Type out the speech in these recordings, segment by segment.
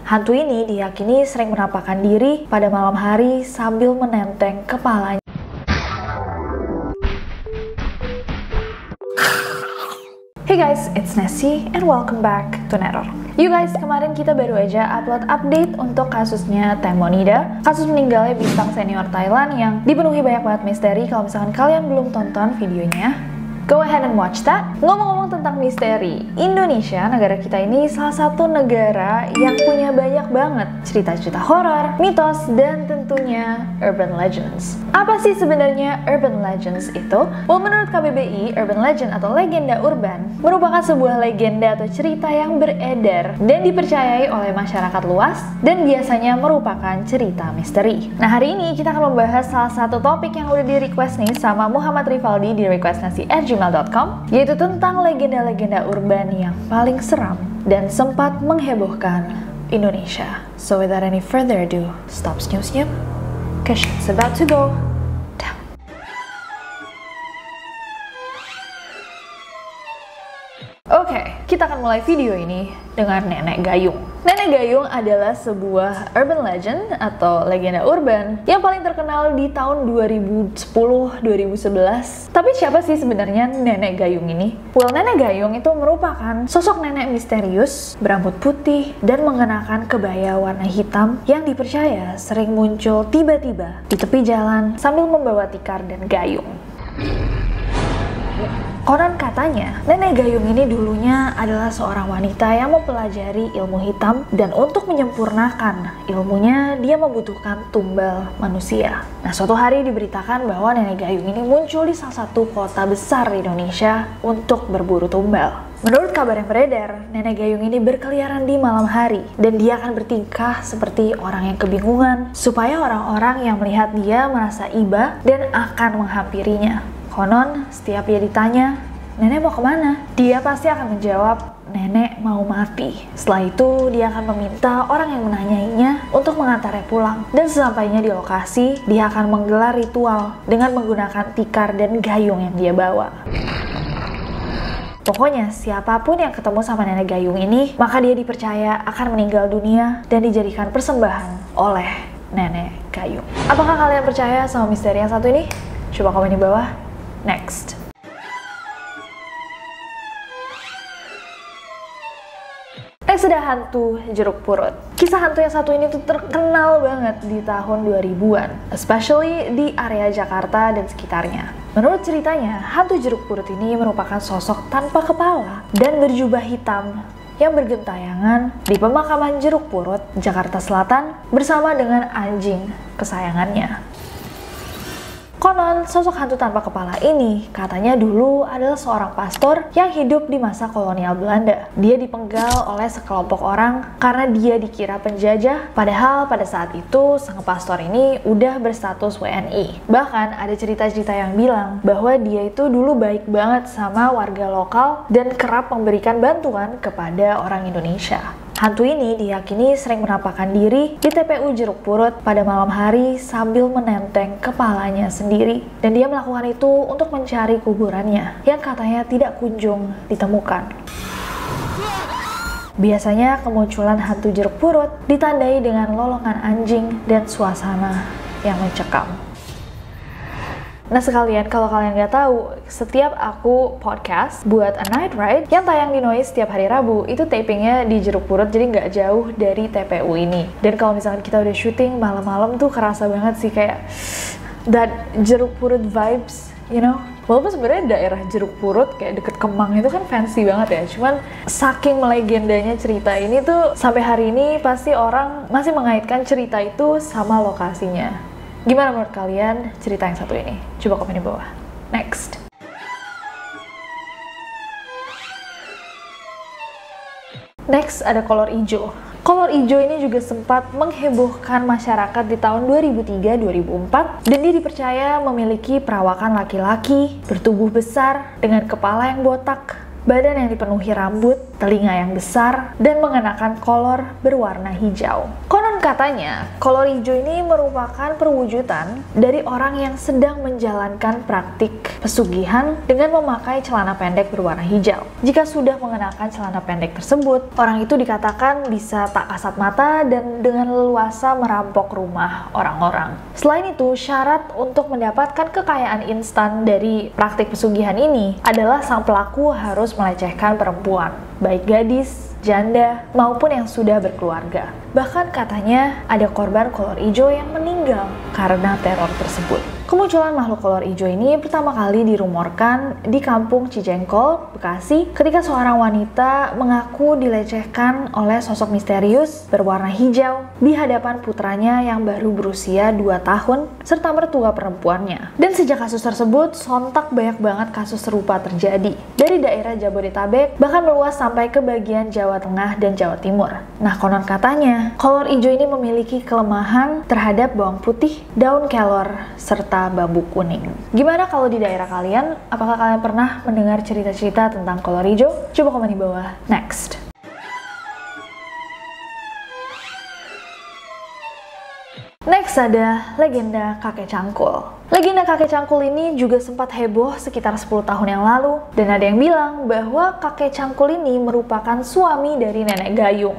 Hantu ini diyakini sering menampakkan diri pada malam hari sambil menenteng kepalanya. Hey guys, it's Nessie and welcome back to Neror. You guys, kemarin kita baru aja upload update untuk kasusnya Temonida, kasus meninggalnya bintang senior Thailand yang dipenuhi banyak banget misteri. Kalau misalkan kalian belum tonton videonya, go ahead and watch that. Ngomong-ngomong tentang misteri, Indonesia, negara kita ini salah satu negara yang punya banyak banget cerita-cerita horor, mitos, dan tentunya urban legends. Apa sih sebenarnya urban legends itu? Well, menurut KBBI, urban legend atau legenda urban merupakan sebuah legenda atau cerita yang beredar dan dipercayai oleh masyarakat luas dan biasanya merupakan cerita misteri. Nah, hari ini kita akan membahas salah satu topik yang udah di-request nih sama Muhammad Rivaldi di requestnasi@gmail.com, yaitu tentang legenda-legenda urban yang paling seram dan sempat menghebohkan Indonesia. So without any further ado, stop snooze-snooze, cause shit's about to go down. Oke, kita akan mulai video ini dengan Nenek Gayung. Nenek Gayung adalah sebuah urban legend atau legenda urban yang paling terkenal di tahun 2010-2011. Tapi siapa sih sebenarnya Nenek Gayung ini? Well, Nenek Gayung itu merupakan sosok nenek misterius, berambut putih, dan mengenakan kebaya warna hitam yang dipercaya sering muncul tiba-tiba di tepi jalan sambil membawa tikar dan gayung. Konon katanya, Nenek Gayung ini dulunya adalah seorang wanita yang mempelajari ilmu hitam dan untuk menyempurnakan ilmunya, dia membutuhkan tumbal manusia. Nah, suatu hari diberitakan bahwa Nenek Gayung ini muncul di salah satu kota besar di Indonesia untuk berburu tumbal. Menurut kabar yang beredar, Nenek Gayung ini berkeliaran di malam hari dan dia akan bertingkah seperti orang yang kebingungan supaya orang-orang yang melihat dia merasa iba dan akan menghampirinya. Konon, setiap dia ditanya, "Nenek mau kemana?" Dia pasti akan menjawab, "Nenek mau mati." Setelah itu, dia akan meminta orang yang menanyainya untuk mengantarnya pulang. Dan sesampainya di lokasi, dia akan menggelar ritual dengan menggunakan tikar dan gayung yang dia bawa. Pokoknya, siapapun yang ketemu sama Nenek Gayung ini, maka dia dipercaya akan meninggal dunia dan dijadikan persembahan oleh Nenek Gayung. Apakah kalian percaya sama misteri yang satu ini? Coba komen di bawah. Next. Next ada hantu jeruk purut. Kisah hantu yang satu ini tuh terkenal banget di tahun 2000-an, especially di area Jakarta dan sekitarnya. Menurut ceritanya, hantu jeruk purut ini merupakan sosok tanpa kepala dan berjubah hitam yang bergentayangan di pemakaman Jeruk Purut, Jakarta Selatan bersama dengan anjing kesayangannya. Konon, sosok hantu tanpa kepala ini katanya dulu adalah seorang pastor yang hidup di masa kolonial Belanda. Dia dipenggal oleh sekelompok orang karena dia dikira penjajah, padahal pada saat itu sang pastor ini udah berstatus WNI. Bahkan ada cerita-cerita yang bilang bahwa dia itu dulu baik banget sama warga lokal dan kerap memberikan bantuan kepada orang Indonesia. Hantu ini diyakini sering menampakkan diri di TPU Jeruk Purut pada malam hari sambil menenteng kepalanya sendiri. Dan dia melakukan itu untuk mencari kuburannya yang katanya tidak kunjung ditemukan. Biasanya kemunculan hantu jeruk purut ditandai dengan lolongan anjing dan suasana yang mencekam. Nah sekalian, kalau kalian nggak tahu, setiap aku podcast buat A Night Ride yang tayang di Noise setiap hari Rabu, itu tapingnya di Jeruk Purut, jadi nggak jauh dari TPU ini. Dan kalau misalkan kita udah syuting malam-malam tuh kerasa banget sih kayak that Jeruk Purut vibes, you know? Walaupun sebenarnya daerah Jeruk Purut kayak deket Kemang itu kan fancy banget ya, cuman saking melegendanya cerita ini tuh sampai hari ini pasti orang masih mengaitkan cerita itu sama lokasinya. Gimana menurut kalian cerita yang satu ini? Coba komen di bawah. Next. Next ada kolor hijau. Kolor hijau ini juga sempat menghebohkan masyarakat di tahun 2003-2004 dan dia dipercaya memiliki perawakan laki-laki, bertubuh besar, dengan kepala yang botak, badan yang dipenuhi rambut, telinga yang besar, dan mengenakan kolor berwarna hijau. Konon katanya, kolor hijau ini merupakan perwujudan dari orang yang sedang menjalankan praktik pesugihan dengan memakai celana pendek berwarna hijau. Jika sudah mengenakan celana pendek tersebut, orang itu dikatakan bisa tak kasat mata dan dengan leluasa merampok rumah orang-orang. Selain itu, syarat untuk mendapatkan kekayaan instan dari praktik pesugihan ini adalah sang pelaku harus melecehkan perempuan, baik gadis, janda, maupun yang sudah berkeluarga. Bahkan katanya ada korban kolor hijau yang meninggal karena teror tersebut. Kemunculan makhluk kolor hijau ini pertama kali dirumorkan di kampung Cijengkol, Bekasi, ketika seorang wanita mengaku dilecehkan oleh sosok misterius berwarna hijau di hadapan putranya yang baru berusia 2 tahun serta mertua perempuannya. Dan sejak kasus tersebut, sontak banyak banget kasus serupa terjadi dari daerah Jabodetabek bahkan meluas sampai ke bagian Jawa Tengah dan Jawa Timur. Nah, konon katanya, kolor hijau ini memiliki kelemahan terhadap bawang putih, daun kelor, serta bambu kuning. Gimana kalau di daerah kalian? Apakah kalian pernah mendengar cerita-cerita tentang kolor hijau? Coba komen di bawah. Next. Next ada legenda kakek cangkul. Legenda kakek cangkul ini juga sempat heboh sekitar 10 tahun yang lalu, dan ada yang bilang bahwa kakek cangkul ini merupakan suami dari nenek gayung.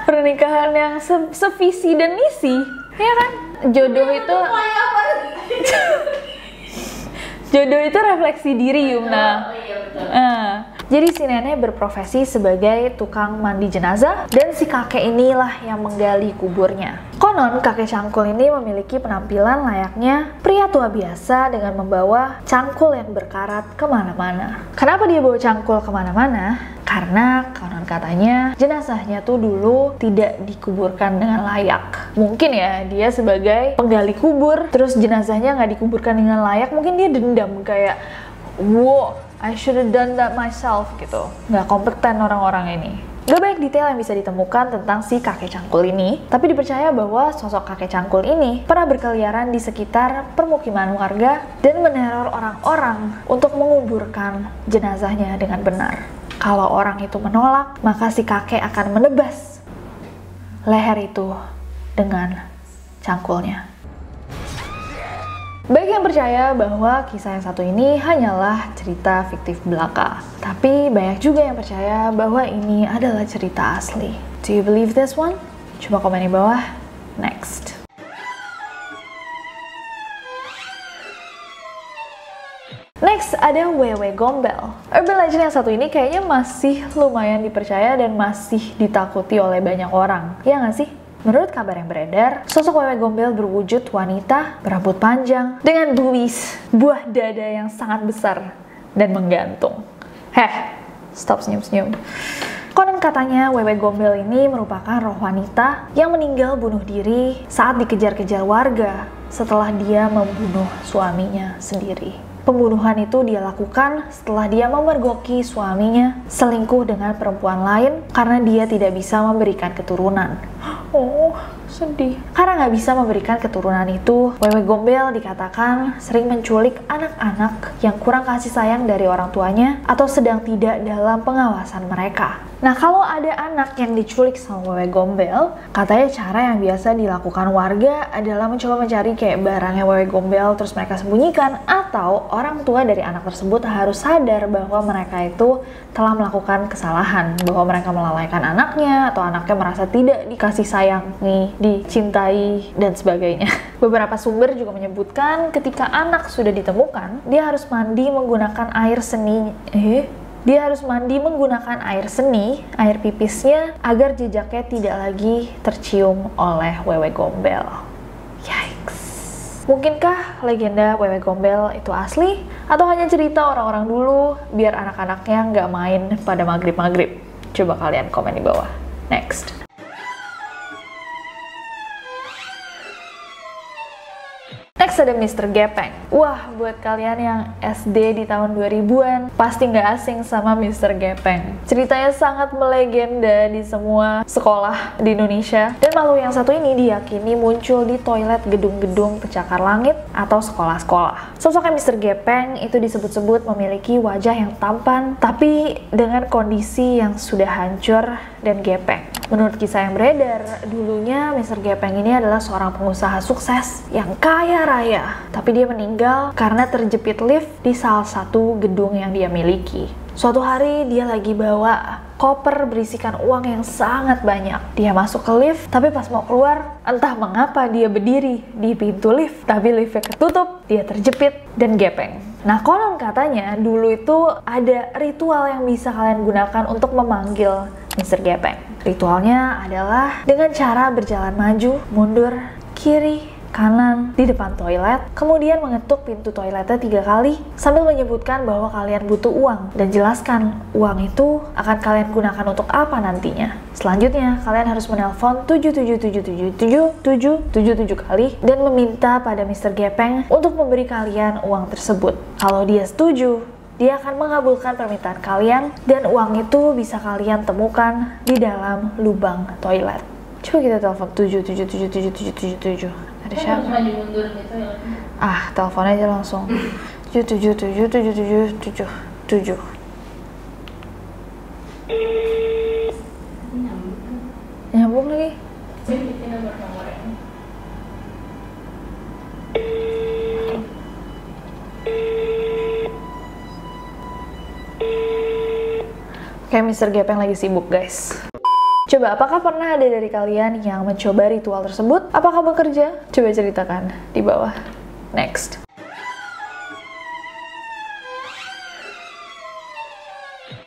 Pernikahan yang sevisi dan misi, ya kan? Jodoh itu jodoh itu refleksi diri, Yumna. Jadi si nenek berprofesi sebagai tukang mandi jenazah dan si kakek inilah yang menggali kuburnya. Konon kakek cangkul ini memiliki penampilan layaknya pria tua biasa dengan membawa cangkul yang berkarat kemana-mana. Kenapa dia bawa cangkul kemana-mana? Karena konon katanya jenazahnya tuh dulu tidak dikuburkan dengan layak. Mungkin ya dia sebagai penggali kubur, terus jenazahnya nggak dikuburkan dengan layak, mungkin dia dendam kayak, wow, I should have done that myself gitu. Nggak kompeten orang-orang ini. Gak banyak detail yang bisa ditemukan tentang si kakek cangkul ini, tapi dipercaya bahwa sosok kakek cangkul ini pernah berkeliaran di sekitar permukiman warga dan meneror orang-orang untuk menguburkan jenazahnya dengan benar. Kalau orang itu menolak, maka si kakek akan menebas leher itu dengan cangkulnya. Baik yang percaya bahwa kisah yang satu ini hanyalah cerita fiktif belaka, tapi banyak juga yang percaya bahwa ini adalah cerita asli. Do you believe this one? Coba komen di bawah. Next. Next ada Wewe Gombel. Urban legend yang satu ini kayaknya masih lumayan dipercaya dan masih ditakuti oleh banyak orang. Ya nggak sih? Menurut kabar yang beredar, sosok Wewe Gombel berwujud wanita berambut panjang dengan boobies, buah dada yang sangat besar dan menggantung. Stop senyum-senyum. Konon katanya Wewe Gombel ini merupakan roh wanita yang meninggal bunuh diri saat dikejar-kejar warga setelah dia membunuh suaminya sendiri. Pembunuhan itu dia lakukan setelah dia memergoki suaminya selingkuh dengan perempuan lain karena dia tidak bisa memberikan keturunan. Oh, sedih. Karena nggak bisa memberikan keturunan itu, Wewe Gombel dikatakan sering menculik anak-anak yang kurang kasih sayang dari orang tuanya atau sedang tidak dalam pengawasan mereka. Nah, kalau ada anak yang diculik sama Wewe Gombel, katanya cara yang biasa dilakukan warga adalah mencoba mencari kayak barangnya Wewe Gombel terus mereka sembunyikan, atau orang tua dari anak tersebut harus sadar bahwa mereka itu telah melakukan kesalahan, bahwa mereka melalaikan anaknya atau anaknya merasa tidak dikasih sayangi, dicintai, dan sebagainya. Beberapa sumber juga menyebutkan ketika anak sudah ditemukan, dia harus mandi menggunakan air seni. Dia harus mandi menggunakan air seni, air pipisnya, agar jejaknya tidak lagi tercium oleh Wewe Gombel. Yikes. Mungkinkah legenda Wewe Gombel itu asli? Atau hanya cerita orang-orang dulu biar anak-anaknya nggak main pada maghrib-maghrib? Coba kalian komen di bawah. Next. Next Next ada Mr. Gepeng. Wah, buat kalian yang SD di tahun 2000-an, pasti nggak asing sama Mr. Gepeng. Ceritanya sangat melegenda di semua sekolah di Indonesia. Dan makhluk yang satu ini diyakini muncul di toilet gedung-gedung pencakar langit atau sekolah-sekolah. Sosoknya Mr. Gepeng itu disebut-sebut memiliki wajah yang tampan, tapi dengan kondisi yang sudah hancur dan gepeng. Menurut kisah yang beredar, dulunya Mr. Gepeng ini adalah seorang pengusaha sukses yang kaya raya, tapi dia meninggal karena terjepit lift di salah satu gedung yang dia miliki. Suatu hari dia lagi bawa koper berisikan uang yang sangat banyak. Dia masuk ke lift, tapi pas mau keluar, entah mengapa dia berdiri di pintu lift, tapi liftnya ketutup, dia terjepit dan gepeng. Nah, konon katanya dulu itu ada ritual yang bisa kalian gunakan untuk memanggil Mr. Gepeng. Ritualnya adalah dengan cara berjalan maju, mundur, kiri, kanan di depan toilet, kemudian mengetuk pintu toiletnya 3 kali sambil menyebutkan bahwa kalian butuh uang dan jelaskan uang itu akan kalian gunakan untuk apa nantinya. Selanjutnya, kalian harus menelpon 777777777 kali dan meminta pada Mr. Gepeng untuk memberi kalian uang tersebut. Kalau dia setuju, dia akan mengabulkan permintaan kalian dan uang itu bisa kalian temukan di dalam lubang toilet. Coba kita telepon 7777777. Ada siapa? Maju mundur gitu ya. Telepon aja langsung. 7777777. Nyambung lagi. Bikin nomor-nomornya. Oke, Mr. Gepeng lagi sibuk, guys. Coba, apakah pernah ada dari kalian yang mencoba ritual tersebut? Apakah bekerja? Coba ceritakan di bawah. Next.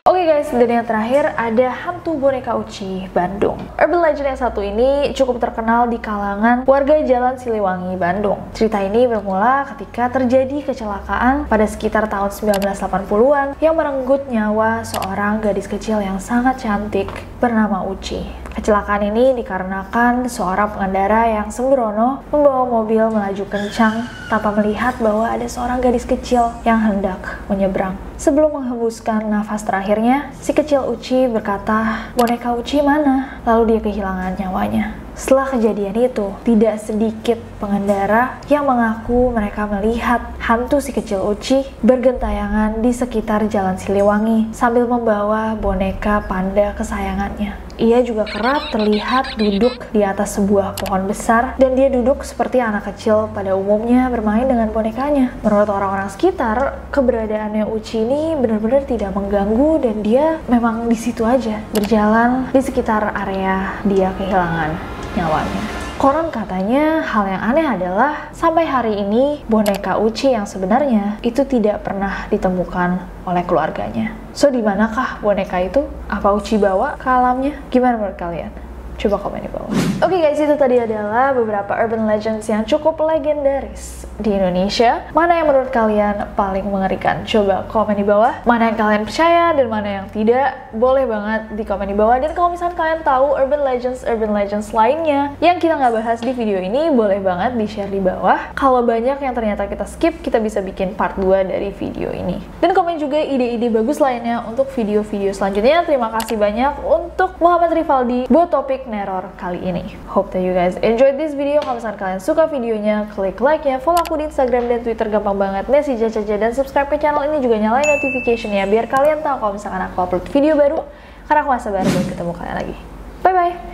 Oke guys, dan yang terakhir ada hantu boneka Uci Bandung. Urban legend yang satu ini cukup terkenal di kalangan warga Jalan Siliwangi, Bandung. Cerita ini bermula ketika terjadi kecelakaan pada sekitar tahun 1980-an yang merenggut nyawa seorang gadis kecil yang sangat cantik bernama Uci. Kecelakaan ini dikarenakan seorang pengendara yang sembrono membawa mobil melaju kencang tanpa melihat bahwa ada seorang gadis kecil yang hendak menyeberang. Sebelum menghembuskan nafas terakhirnya, si kecil Uci berkata, "Boneka Uci mana?" Lalu dia kehilangan nyawanya. Setelah kejadian itu, tidak sedikit pengendara yang mengaku mereka melihat hantu si kecil Uci bergentayangan di sekitar Jalan Siliwangi sambil membawa boneka panda kesayangannya. Ia juga kerap terlihat duduk di atas sebuah pohon besar dan dia duduk seperti anak kecil pada umumnya bermain dengan bonekanya. Menurut orang-orang sekitar, keberadaannya Uci ini benar-benar tidak mengganggu dan dia memang di situ aja, berjalan di sekitar area dia kehilangan nyawanya. Konon katanya hal yang aneh adalah sampai hari ini boneka Uci yang sebenarnya itu tidak pernah ditemukan oleh keluarganya. So, di manakah boneka itu? Apa Uci bawa ke alamnya? Gimana menurut kalian? Coba komen di bawah. Oke guys, itu tadi adalah beberapa urban legends yang cukup legendaris di Indonesia. Mana yang menurut kalian paling mengerikan? Coba komen di bawah. Mana yang kalian percaya dan mana yang tidak? Boleh banget di komen di bawah. Dan kalau misalnya kalian tahu urban legends lainnya yang kita nggak bahas di video ini, boleh banget di-share di bawah. Kalau banyak yang ternyata kita skip, kita bisa bikin part 2 dari video ini. Dan komen juga ide-ide bagus lainnya untuk video-video selanjutnya. Terima kasih banyak untuk Muhammad Rivaldi buat topik neror kali ini. Hope that you guys enjoyed this video. Kalau misalkan kalian suka videonya, klik like-nya, follow aku di Instagram dan Twitter gampang banget, Nessie Jajaja, dan subscribe ke channel ini, juga nyalain notification-nya biar kalian tahu kalau misalkan aku upload video baru, karena aku gak sabar buat ketemu kalian lagi. Bye-bye!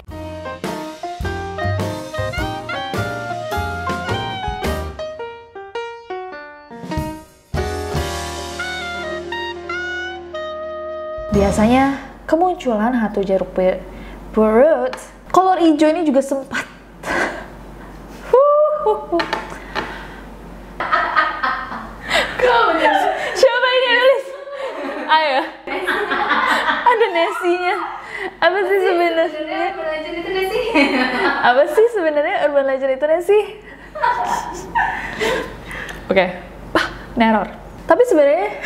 Biasanya kemunculan hantu jeruk purut kolor hijau ini juga sempat siapa ini nulis? Ayo, ada Nesinya. Apa sih sebenarnya? Apa sih sebenarnya urban legend itu Nesi? Oke, neror. Tapi sebenarnya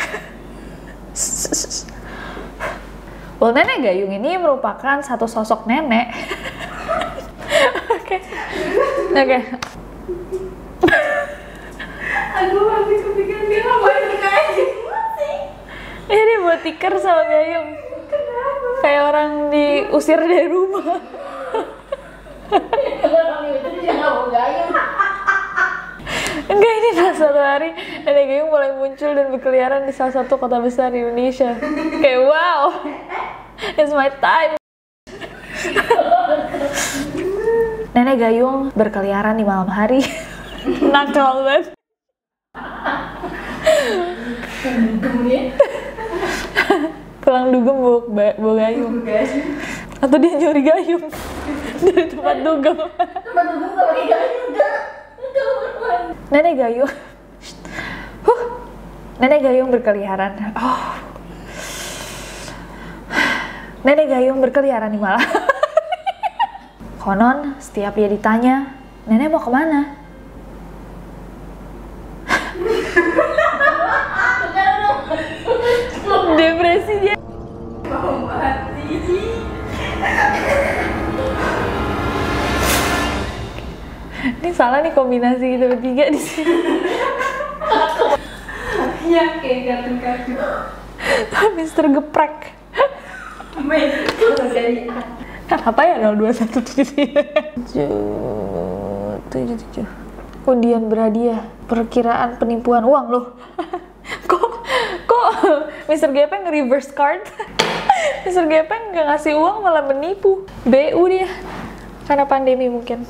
well, nenek gayung ini merupakan satu sosok nenek. Oke. Aduh, habis kepikiran dia ngapain kayak gitu sih? Dia buat tikar sama gayung. Kenapa? Kayak orang diusir dari rumah. Orang itu dia nggak mau gayung. Enggak, ini suatu hari nenek gayung mulai muncul dan berkeliaran di salah satu kota besar di Indonesia. Kayak wow, it's my time. Nenek gayung berkeliaran di malam hari. Nakal banget. Pulang dugem bawa gayung. Atau dia nyuri gayung dari tempat dugem. Tempat dugem nggak pakai gayung enggak? Nenek gayung. Nenek gayung berkeliaran. Nenek gayung berkeliaran di malam. Konon, setiap dia ditanya, nenek mau kemana? Depresi dia. Mau mati. Ini salah nih kombinasi kita bertiga di sini. Ya kayak kartun-kartun. Mister Geprek. Main dari Apa ya 0217? 77. Undian berhadiah, perkiraan penipuan uang loh. Kok Mr. Gepeng reverse card? Mr. Gepeng nggak ngasih uang malah menipu. BU dia, karena pandemi mungkin.